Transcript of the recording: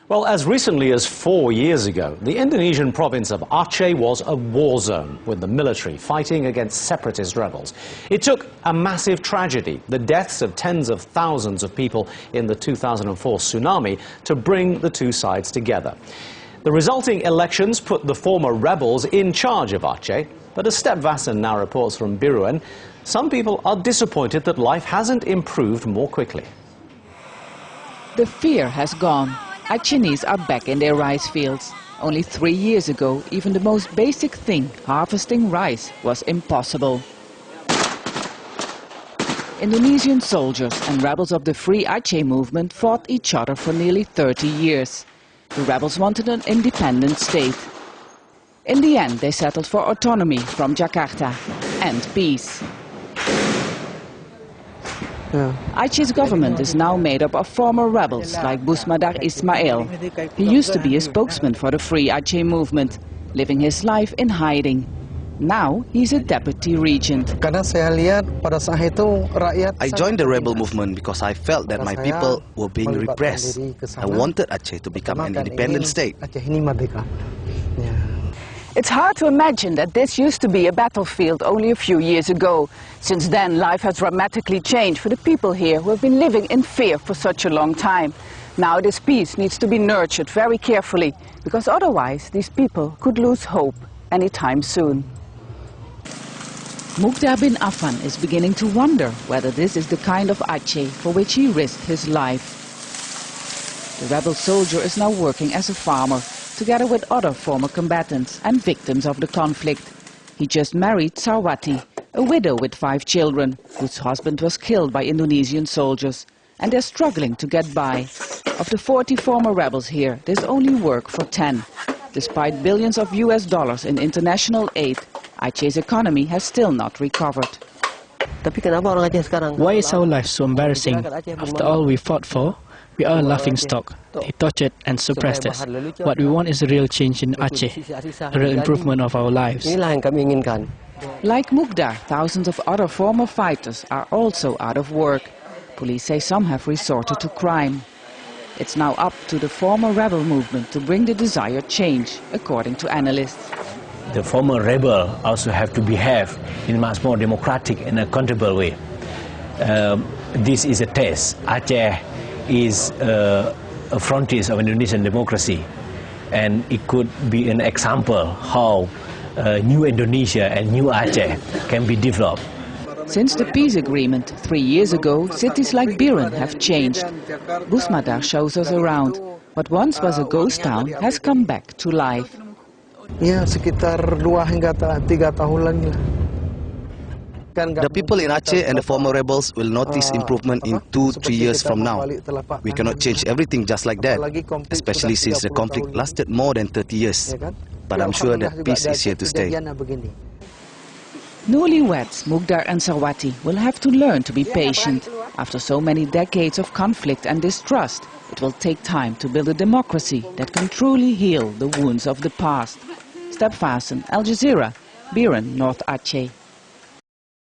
Well, as recently as 4 years ago, the Indonesian province of Aceh was a war zone with the military fighting against separatist rebels. It took a massive tragedy, the deaths of tens of thousands of people in the 2004 tsunami, to bring the two sides together. The resulting elections put the former rebels in charge of Aceh, but as Step Vasson now reports from Bireuen, some people are disappointed that life hasn't improved more quickly. The fear has gone. Acehnese are back in their rice fields. Only 3 years ago, even the most basic thing, harvesting rice, was impossible. Indonesian soldiers and rebels of the Free Aceh movement fought each other for nearly 30 years. The rebels wanted an independent state. In the end, they settled for autonomy from Jakarta and peace. Aceh's government is now made up of former rebels like Busmadar Ismail. He used to be a spokesman for the Free Aceh movement, living his life in hiding. Now he's a deputy regent. I joined the rebel movement because I felt that my people were being repressed. I wanted Aceh to become an independent state. It's hard to imagine that this used to be a battlefield only a few years ago. Since then, life has dramatically changed for the people here who have been living in fear for such a long time. Now this peace needs to be nurtured very carefully, because otherwise these people could lose hope anytime soon. Mukdar bin Affan is beginning to wonder whether this is the kind of Aceh for which he risked his life. The rebel soldier is now working as a farmer, together with other former combatants and victims of the conflict. He just married Sarwati, a widow with 5 children, whose husband was killed by Indonesian soldiers, and they're struggling to get by. Of the 40 former rebels here, there's only work for 10. Despite billions of US dollars in international aid, Aceh's economy has still not recovered. Why is our life so embarrassing? After all we fought for, we are a laughingstock. They tortured and suppressed us. What we want is a real change in Aceh, a real improvement of our lives. Like Mukdar, thousands of other former fighters are also out of work. Police say some have resorted to crime. It's now up to the former rebel movement to bring the desired change, according to analysts. The former rebel also have to behave in a much more democratic and accountable way. This is a test. Aceh is a frontier of Indonesian democracy, and it could be an example how new Indonesia and new Aceh can be developed. Since the peace agreement 3 years ago, cities like Bireuen have changed. Busmadar shows us around. What once was a ghost town has come back to life. Sekitar 2 hingga 3 tahun lagi. The people in Aceh and the former rebels will notice improvement in 2-3 years from now. We cannot change everything just like that, especially since the conflict lasted more than 30 years. But I'm sure that peace is here to stay. Newlyweds Mukdar and Sarwati will have to learn to be patient. After so many decades of conflict and distrust, it will take time to build a democracy that can truly heal the wounds of the past. Step Vasson, Al Jazeera, Bireuen, North Aceh.